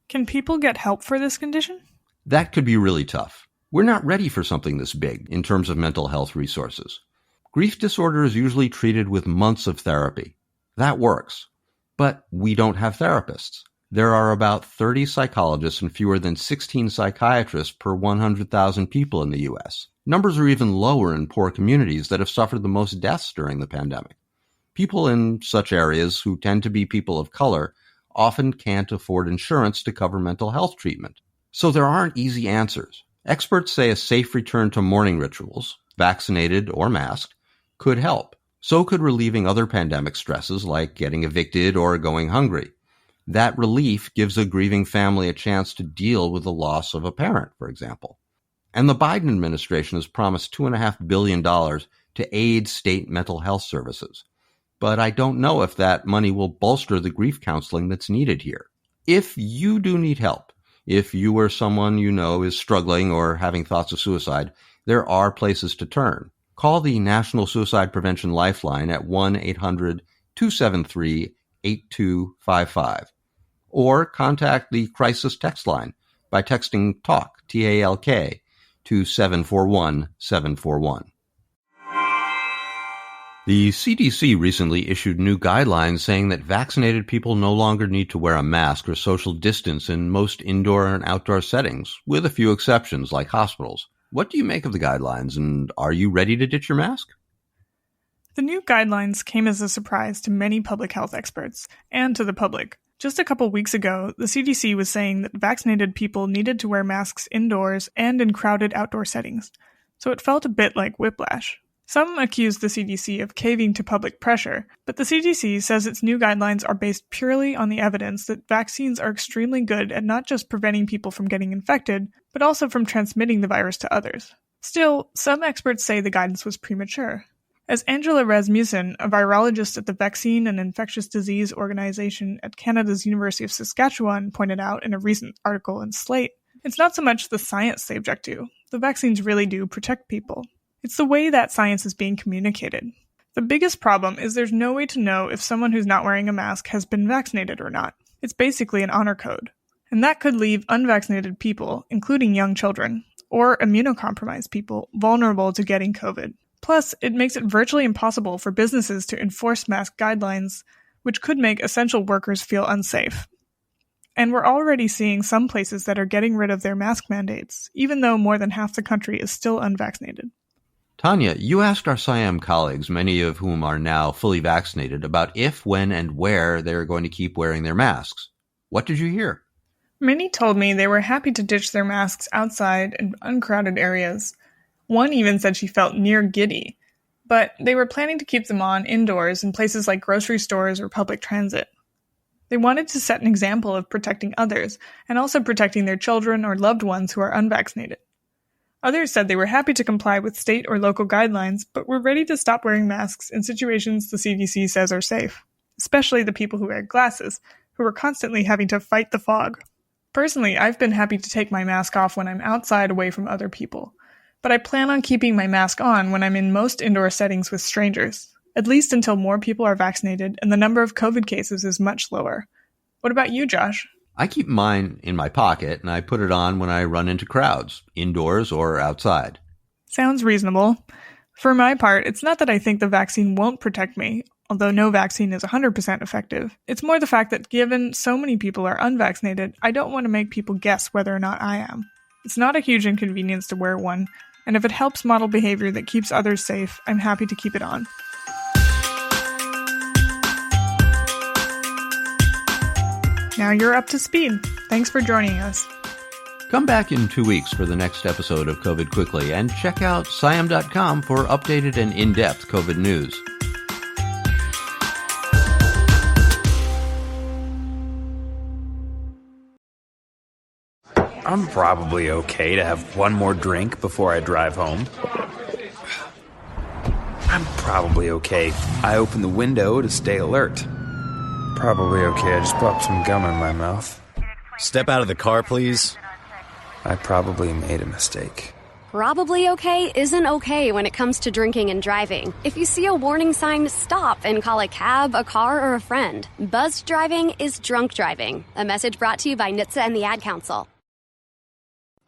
Can people get help for this condition? That could be really tough. We're not ready for something this big in terms of mental health resources. Grief disorder is usually treated with months of therapy. That works. But we don't have therapists. There are about 30 psychologists and fewer than 16 psychiatrists per 100,000 people in the U.S. Numbers are even lower in poor communities that have suffered the most deaths during the pandemic. People in such areas, who tend to be people of color, often can't afford insurance to cover mental health treatment. So there aren't easy answers. Experts say a safe return to morning rituals, vaccinated or masked, could help. So could relieving other pandemic stresses like getting evicted or going hungry. That relief gives a grieving family a chance to deal with the loss of a parent, for example. And the Biden administration has promised $2.5 billion to aid state mental health services. But I don't know if that money will bolster the grief counseling that's needed here. If you do need help, if you or someone you know is struggling or having thoughts of suicide, there are places to turn. Call the National Suicide Prevention Lifeline at 1-800-273-8255. Or contact the Crisis Text Line by texting TALK, T-A-L-K, to 741-741. The CDC recently issued new guidelines saying that vaccinated people no longer need to wear a mask or social distance in most indoor and outdoor settings, with a few exceptions like hospitals. What do you make of the guidelines, and are you ready to ditch your mask? The new guidelines came as a surprise to many public health experts and to the public. Just a couple weeks ago, the CDC was saying that vaccinated people needed to wear masks indoors and in crowded outdoor settings, so it felt a bit like whiplash. Some accuse the CDC of caving to public pressure, but the CDC says its new guidelines are based purely on the evidence that vaccines are extremely good at not just preventing people from getting infected, but also from transmitting the virus to others. Still, some experts say the guidance was premature. As Angela Rasmussen, a virologist at the Vaccine and Infectious Disease Organization at Canada's University of Saskatchewan, pointed out in a recent article in Slate, it's not so much the science they object to. The vaccines really do protect people. It's the way that science is being communicated. The biggest problem is there's no way to know if someone who's not wearing a mask has been vaccinated or not. It's basically an honor code. And that could leave unvaccinated people, including young children, or immunocompromised people, vulnerable to getting COVID. Plus, it makes it virtually impossible for businesses to enforce mask guidelines, which could make essential workers feel unsafe. And we're already seeing some places that are getting rid of their mask mandates, even though more than half the country is still unvaccinated. Tanya, you asked our Siam colleagues, many of whom are now fully vaccinated, about if, when, and where they're going to keep wearing their masks. What did you hear? Many told me they were happy to ditch their masks outside in uncrowded areas. One even said she felt near giddy, but they were planning to keep them on indoors in places like grocery stores or public transit. They wanted to set an example of protecting others and also protecting their children or loved ones who are unvaccinated. Others said they were happy to comply with state or local guidelines, but were ready to stop wearing masks in situations the CDC says are safe, especially the people who wear glasses, who are constantly having to fight the fog. Personally, I've been happy to take my mask off when I'm outside away from other people, but I plan on keeping my mask on when I'm in most indoor settings with strangers, at least until more people are vaccinated and the number of COVID cases is much lower. What about you, Josh? I keep mine in my pocket, and I put it on when I run into crowds, indoors or outside. Sounds reasonable. For my part, it's not that I think the vaccine won't protect me, although no vaccine is 100% effective. It's more the fact that given so many people are unvaccinated, I don't want to make people guess whether or not I am. It's not a huge inconvenience to wear one, and if it helps model behavior that keeps others safe, I'm happy to keep it on. Now you're up to speed. Thanks for joining us. Come back in 2 weeks for the next episode of COVID Quickly, and check out Siam.com for updated and in-depth COVID news. I'm probably okay to have one more drink before I drive home. I'm probably okay. I open the window to stay alert. Probably okay. I just popped some gum in my mouth. Step out of the car, please. I probably made a mistake. Probably okay isn't okay when it comes to drinking and driving. If you see a warning sign, stop and call a cab, a car, or a friend. Buzzed driving is drunk driving. A message brought to you by NHTSA and the Ad Council.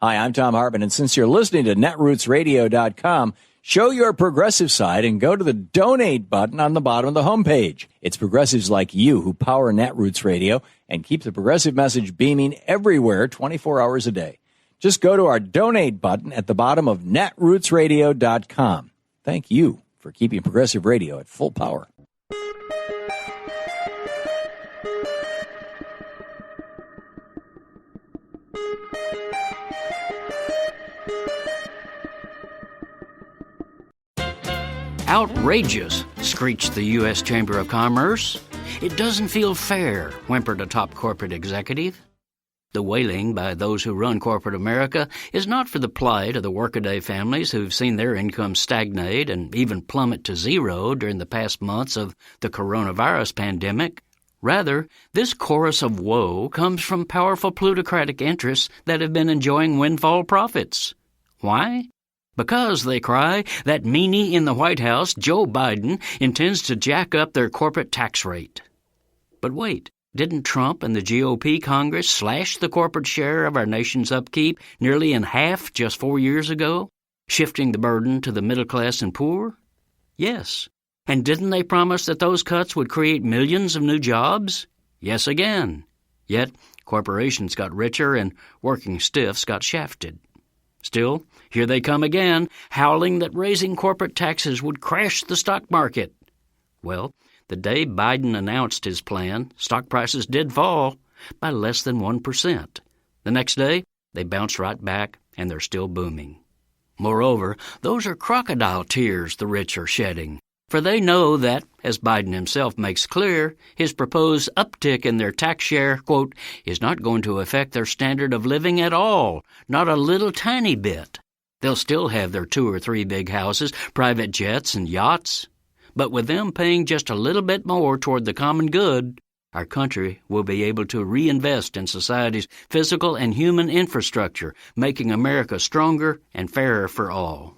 Hi, I'm Tom Hartman, and since you're listening to netrootsradio.com, show your progressive side and go to the donate button on the bottom of the homepage. It's progressives like you who power Netroots Radio and keep the progressive message beaming everywhere 24 hours a day. Just go to our donate button at the bottom of netrootsradio.com. Thank you for keeping progressive radio at full power. Outrageous, screeched the U.S. Chamber of Commerce. It doesn't feel fair, whimpered a top corporate executive. The wailing by those who run corporate America is not for the plight of the workaday families who've seen their income stagnate and even plummet to zero during the past months of the coronavirus pandemic. Rather, this chorus of woe comes from powerful plutocratic interests that have been enjoying windfall profits. Why? Because, they cry, that meanie in the White House, Joe Biden, intends to jack up their corporate tax rate. But wait. Didn't Trump and the GOP Congress slash the corporate share of our nation's upkeep nearly in half just 4 years ago, shifting the burden to the middle class and poor? Yes. And didn't they promise that those cuts would create millions of new jobs? Yes again. Yet, corporations got richer and working stiffs got shafted. Still, here they come again, howling that raising corporate taxes would crash the stock market. Well, the day Biden announced his plan, stock prices did fall by less than 1%. The next day, they bounced right back, and they're still booming. Moreover, those are crocodile tears the rich are shedding, for they know that, as Biden himself makes clear, his proposed uptick in their tax share, quote, is not going to affect their standard of living at all, not a little tiny bit. They'll still have their 2 or 3 big houses, private jets, and yachts. But with them paying just a little bit more toward the common good, our country will be able to reinvest in society's physical and human infrastructure, making America stronger and fairer for all.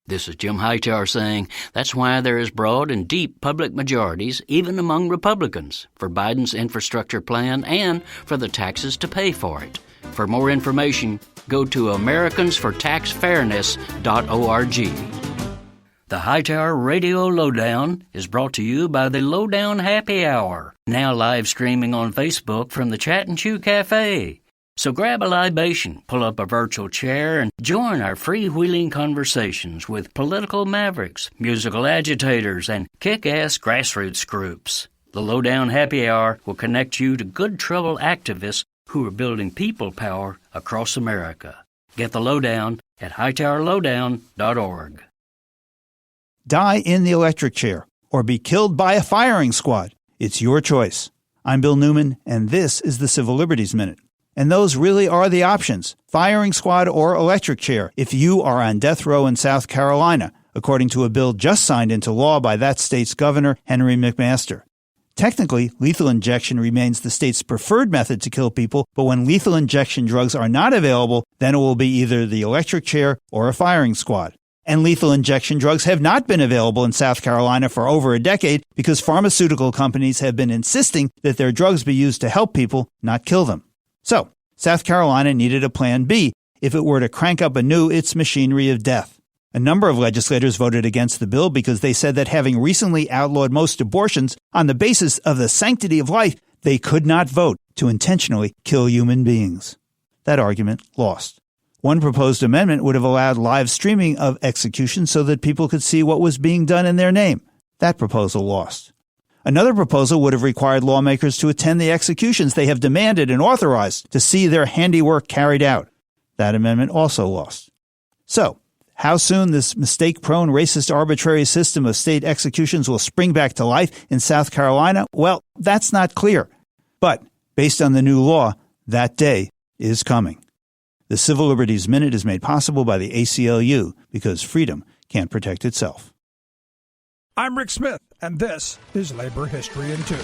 This is Jim Hightower saying that's why there is broad and deep public majorities, even among Republicans, for Biden's infrastructure plan and for the taxes to pay for it. For more information, go to americansfortaxfairness.org. The Hightower Radio Lowdown is brought to you by the Lowdown Happy Hour, now live streaming on Facebook from the Chat and Chew Cafe. So grab a libation, pull up a virtual chair, and join our freewheeling conversations with political mavericks, musical agitators, and kick-ass grassroots groups. The Lowdown Happy Hour will connect you to good trouble activists who are building people power across America. Get the lowdown at hightowerlowdown.org. Die in the electric chair, or be killed by a firing squad. It's your choice. I'm Bill Newman, and this is the Civil Liberties Minute. And those really are the options, firing squad or electric chair, if you are on death row in South Carolina, according to a bill just signed into law by that state's governor, Henry McMaster. Technically, lethal injection remains the state's preferred method to kill people, but when lethal injection drugs are not available, then it will be either the electric chair or a firing squad. And lethal injection drugs have not been available in South Carolina for over a decade because pharmaceutical companies have been insisting that their drugs be used to help people, not kill them. So, South Carolina needed a plan B if it were to crank up anew its machinery of death. A number of legislators voted against the bill because they said that having recently outlawed most abortions on the basis of the sanctity of life, they could not vote to intentionally kill human beings. That argument lost. One proposed amendment would have allowed live streaming of executions so that people could see what was being done in their name. That proposal lost. Another proposal would have required lawmakers to attend the executions they have demanded and authorized to see their handiwork carried out. That amendment also lost. So, how soon this mistake-prone, racist, arbitrary system of state executions will spring back to life in South Carolina? Well, that's not clear. But, based on the new law, that day is coming. The Civil Liberties Minute is made possible by the ACLU because freedom can't protect itself. I'm Rick Smith, and this is Labor History in 2.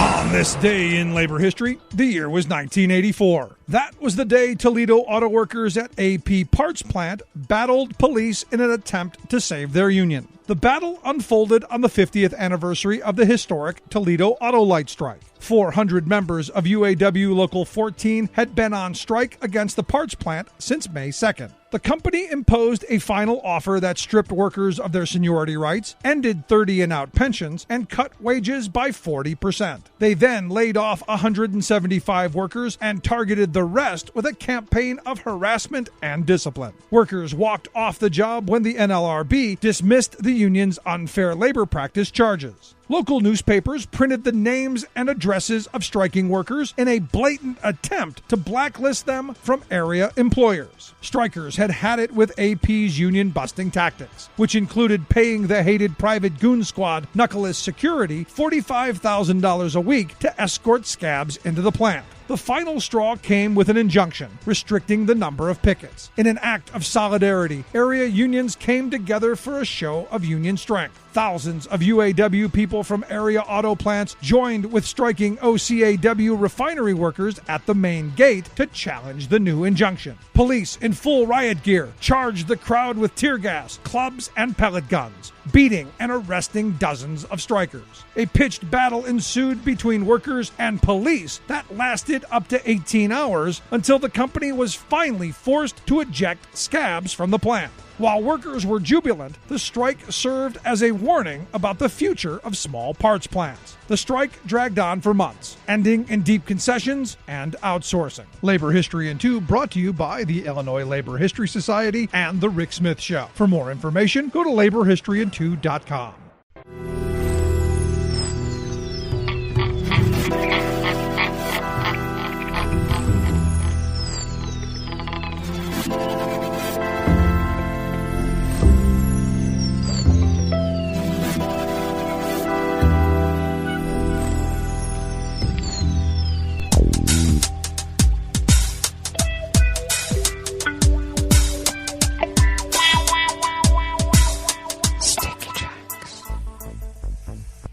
On this day in labor history, the year was 1984. That was the day Toledo auto workers at AP Parts Plant battled police in an attempt to save their union. The battle unfolded on the 50th anniversary of the historic Toledo Auto Light Strike. 400 members of UAW Local 14 had been on strike against the parts plant since May 2nd. The company imposed a final offer that stripped workers of their seniority rights, ended 30 and out pensions, and cut wages by 40%. They then laid off 175 workers and targeted the rest with a campaign of harassment and discipline. Workers walked off the job when the NLRB dismissed the union's unfair labor practice charges. Local newspapers printed the names and addresses of striking workers in a blatant attempt to blacklist them from area employers. Strikers had had it with AP's union-busting tactics, which included paying the hated private goon squad, Knuckle's Security, $45,000 a week to escort scabs into the plant. The final straw came with an injunction restricting the number of pickets. In an act of solidarity, area unions came together for a show of union strength. Thousands of UAW people from area auto plants joined with striking OCAW refinery workers at the main gate to challenge the new injunction. Police in full riot gear charged the crowd with tear gas, clubs, and pellet guns, beating and arresting dozens of strikers. A pitched battle ensued between workers and police that lasted up to 18 hours until the company was finally forced to eject scabs from the plant. While workers were jubilant, the strike served as a warning about the future of small parts plants. The strike dragged on for months, ending in deep concessions and outsourcing. Labor History in 2 brought to you by the Illinois Labor History Society and The Rick Smith Show. For more information, go to laborhistoryin2.com.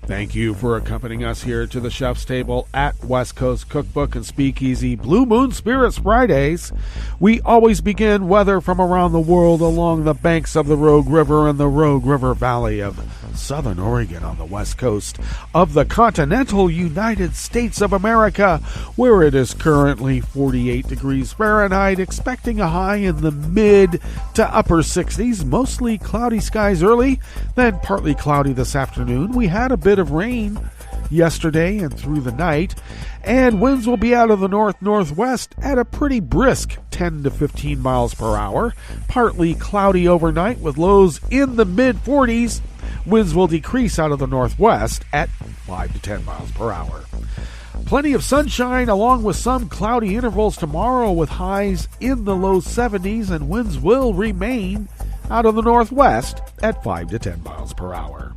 Thank you for accompanying us here to the chef's table at West Coast Cookbook and Speakeasy Blue Moon Spirits Fridays. We always begin weather from around the world along the banks of the Rogue River and the Rogue River Valley of southern Oregon on the west coast of the continental United States of America, where it is currently 48 degrees Fahrenheit, expecting a high in the mid to upper 60s, mostly cloudy skies early, then partly cloudy this afternoon. We had a bit of rain yesterday and through the night, and winds will be out of the north-northwest at a pretty brisk 10 to 15 miles per hour. Partly cloudy overnight with lows in the mid-40s. Winds will decrease out of the northwest at 5 to 10 miles per hour. Plenty of sunshine along with some cloudy intervals tomorrow with highs in the low 70s, and winds will remain out of the northwest at 5 to 10 miles per hour.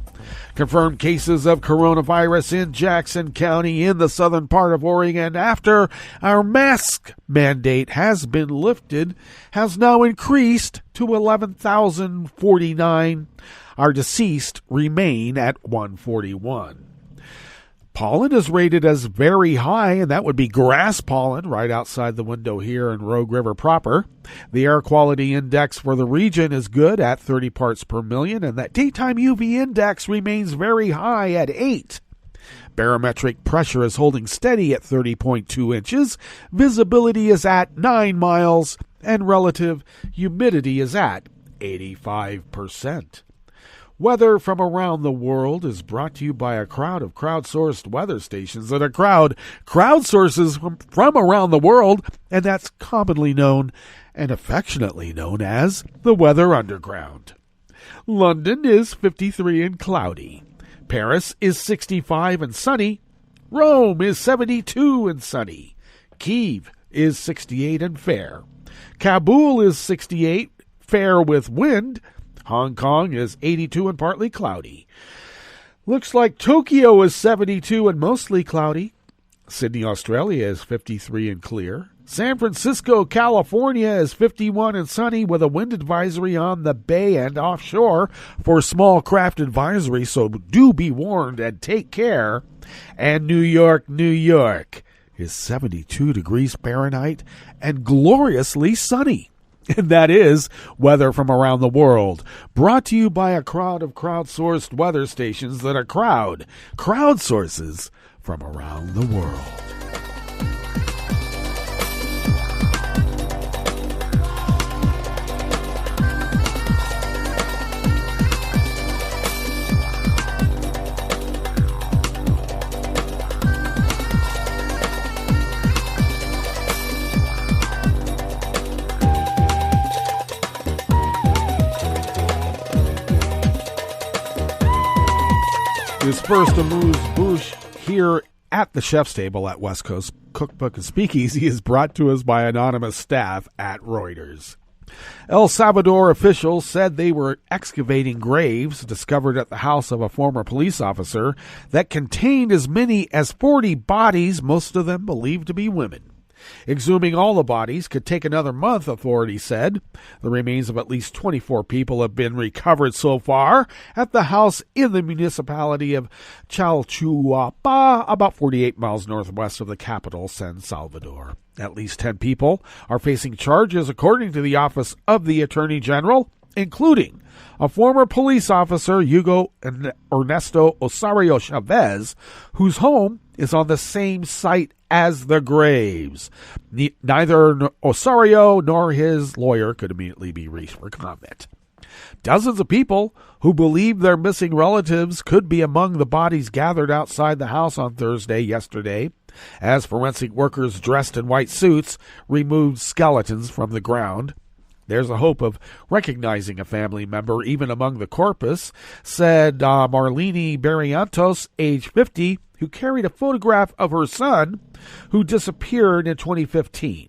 Confirmed cases of coronavirus in Jackson County in the southern part of Oregon after our mask mandate has been lifted has now increased to 11,049. Our deceased remain at 141. Pollen is rated as very high, and that would be grass pollen right outside the window here in Rogue River proper. The air quality index for the region is good at 30 parts per million, and that daytime UV index remains very high at 8. Barometric pressure is holding steady at 30.2 inches. Visibility is at 9 miles, and relative humidity is at 85%. Weather from around the world is brought to you by a crowd of crowdsourced weather stations that are crowdsources from around the world, and that's commonly known and affectionately known as the Weather Underground. London is 53 and cloudy. Paris is 65 and sunny. Rome is 72 and sunny. Kyiv is 68 and fair. Kabul is 68, fair with wind. Hong Kong is 82 and partly cloudy. Looks like Tokyo is 72 and mostly cloudy. Sydney, Australia is 53 and clear. San Francisco, California is 51 and sunny with a wind advisory on the bay and offshore for small craft advisory, so do be warned and take care. And New York, New York is 72 degrees Fahrenheit and gloriously sunny. And that is weather from around the world, brought to you by a crowd of crowdsourced weather stations that are crowdsources from around the world. This first amuse-bouche here at the chef's table at West Coast Cookbook and Speakeasy is brought to us by anonymous staff at Reuters. El Salvador officials said they were excavating graves discovered at the house of a former police officer that contained as many as 40 bodies, most of them believed to be women. Exhuming all the bodies could take another month, authorities said. The remains of at least 24 people have been recovered so far at the house in the municipality of Chalchuapa, about 48 miles northwest of the capital, San Salvador. At least 10 people are facing charges, according to the Office of the Attorney General, including a former police officer, Hugo Ernesto Osorio Chavez, whose home is on the same site as the graves. Neither Osorio nor his lawyer could immediately be reached for comment. Dozens of people who believe their missing relatives could be among the bodies gathered outside the house on yesterday, as forensic workers dressed in white suits removed skeletons from the ground. There's a hope of recognizing a family member even among the corpus, said Marlene Barrientos, age 50, who carried a photograph of her son, who disappeared in 2015.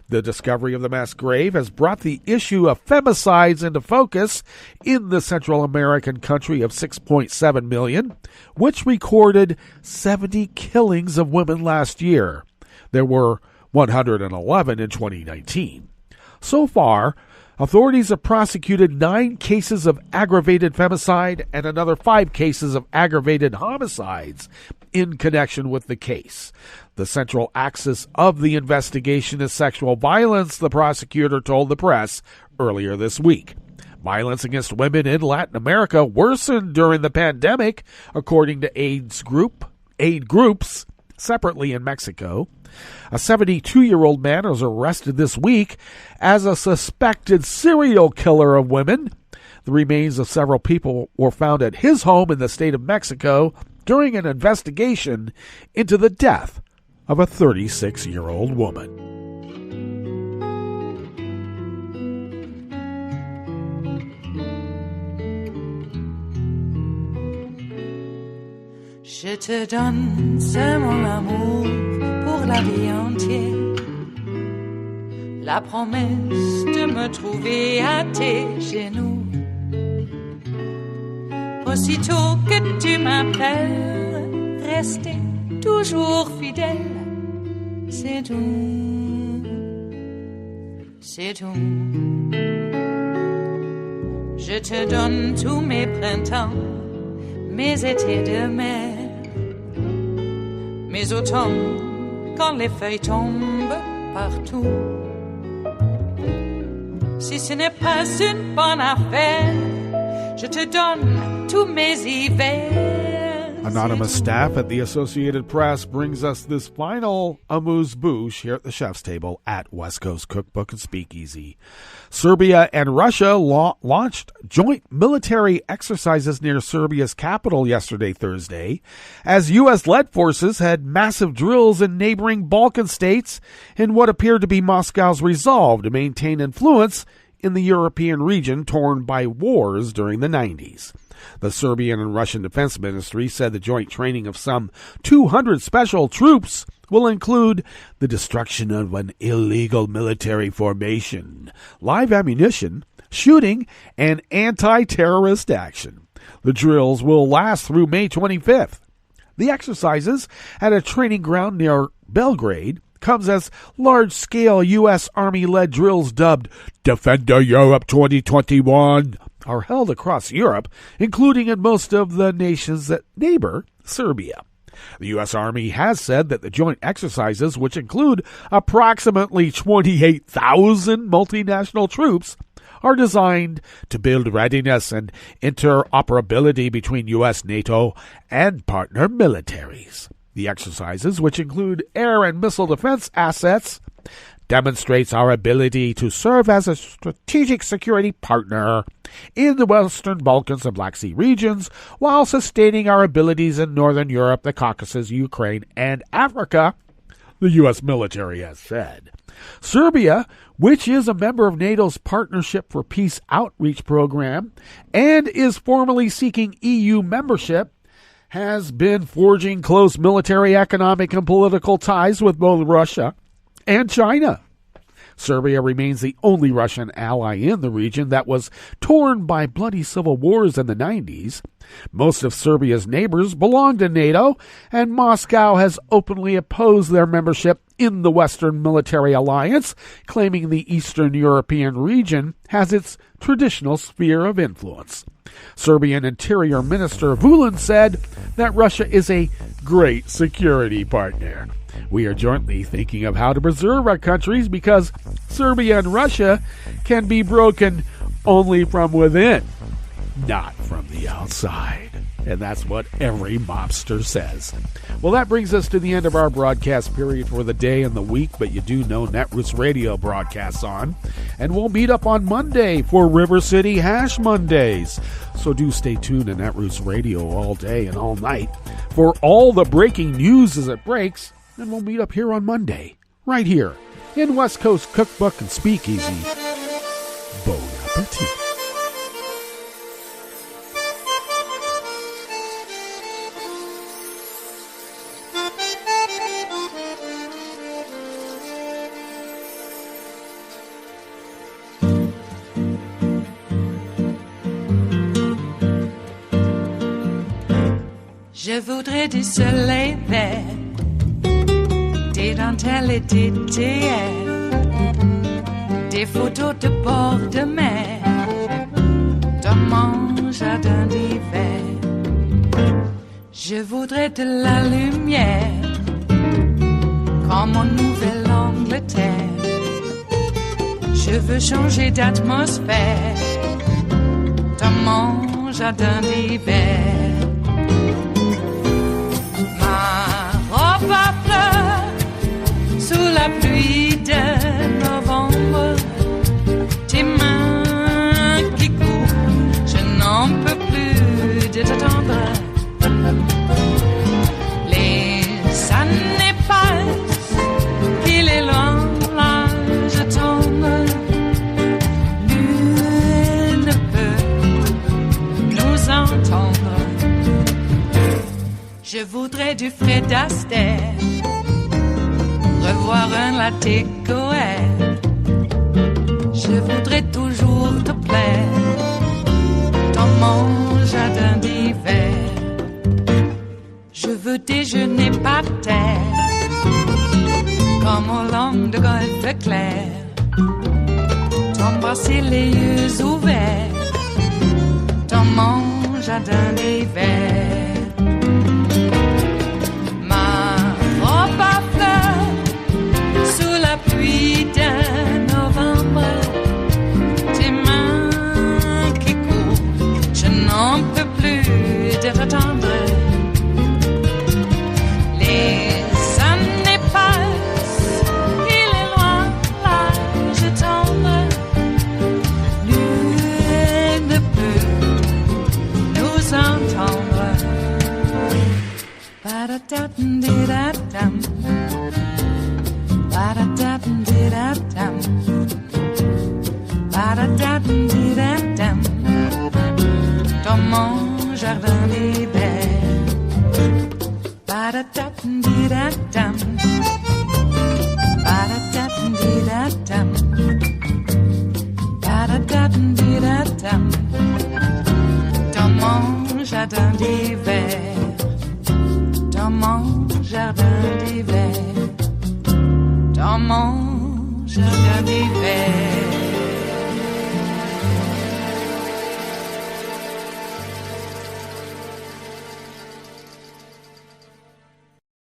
The discovery of the mass grave has brought the issue of femicides into focus in the Central American country of 6.7 million, which recorded 70 killings of women last year. There were 111 in 2019. So far, authorities have prosecuted 9 cases of aggravated femicide and another 5 cases of aggravated homicides in connection with the case. The central axis of the investigation is sexual violence, the prosecutor told the press earlier this week. Violence against women in Latin America worsened during the pandemic, according to aid groups separately in Mexico. A 72-year-old man was arrested this week as a suspected serial killer of women. The remains of several people were found at his home in the state of Mexico during an investigation into the death of a 36-year-old woman. Je te donne c'est mon amour pour la vie entière. La promesse de me trouver à tes genoux. Aussitôt que tu m'appelles, rester toujours fidèle. C'est tout, c'est tout. Je te donne tous mes printemps, mes étés de mer. Mes automnes, quand les feuilles tombent partout. Si ce n'est pas une bonne affaire, je te donne tous mes hivers. Anonymous staff at the Associated Press brings us this final amuse-bouche here at the chef's table at West Coast Cookbook and Speakeasy. Serbia and Russia launched joint military exercises near Serbia's capital yesterday, Thursday, as U.S.-led forces had massive drills in neighboring Balkan states in what appeared to be Moscow's resolve to maintain influence in the European region torn by wars during the 90s. The Serbian and Russian Defense Ministry said the joint training of some 200 special troops will include the destruction of an illegal military formation, live ammunition, shooting, and anti-terrorist action. The drills will last through May 25th. The exercises at a training ground near Belgrade comes as large-scale U.S. Army-led drills dubbed Defender Europe 2021 are held across Europe, including in most of the nations that neighbor Serbia. The U.S. Army has said that the joint exercises, which include approximately 28,000 multinational troops, are designed to build readiness and interoperability between U.S., NATO, and partner militaries. The exercises, which include air and missile defense assets, demonstrates our ability to serve as a strategic security partner in the Western Balkans and Black Sea regions while sustaining our abilities in Northern Europe, the Caucasus, Ukraine, and Africa, the U.S. military has said. Serbia, which is a member of NATO's Partnership for Peace Outreach program and is formally seeking EU membership, has been forging close military, economic, and political ties with both Russia and China. Serbia remains the only Russian ally in the region that was torn by bloody civil wars in the 90s. Most of Serbia's neighbors belong to NATO, and Moscow has openly opposed their membership in the Western Military Alliance, claiming the Eastern European region has its traditional sphere of influence. Serbian Interior Minister Vulin said that Russia is a great security partner. We are jointly thinking of how to preserve our countries because Serbia and Russia can be broken only from within, not from the outside. And that's what every mobster says. Well, that brings us to the end of our broadcast period for the day and the week, but you do know Netroots Radio broadcasts on. And we'll meet up on Monday for River City Hash Mondays. So do stay tuned to Netroots Radio all day and all night for all the breaking news as it breaks. And we'll meet up here on Monday, right here in West Coast Cookbook and Speakeasy. Bon appetit. Je voudrais du soleil vert, des dentelles et des théâtres, des photos de bord de mer, dans mon jardin d'hiver. Je voudrais de la lumière, comme en Nouvelle-Angleterre. Je veux changer d'atmosphère, dans mon jardin d'hiver. Ma fleur sous la pluie de novembre, tes mains qui courent, je n'en peux plus de t'attendre. Les années passent, qu'il est loin, là je tombe. Nul ne peut nous entendre. Je voudrais du Fred Astaire, revoir un latte Coeur. Je voudrais toujours te plaire dans mon jardin d'hiver. Je veux déjeuner par terre, comme au long de golfe clair, t'embrasser les yeux ouverts dans mon jardin d'hiver. Pluie de novembre, tes mains qui courent, je n'en peux plus de t'attendre. Les années passent, il est loin, là je tombe. Nul ne peut nous entendre. Ba-da-da-dum-di-da-dum. Ba-da-da-dum-di-da-dum. Ba-da-da-dum-di-da-dum. Dans mon jardin d'hiver. Ba-da-da-dum-di-da-dum. Ba-da-da-dum-di-da-dum. Ba-da-da-dum-di-da-dum. Dans mon jardin d'hiver. Dans mon jardin d'hiver. Dans mon jardin d'hiver.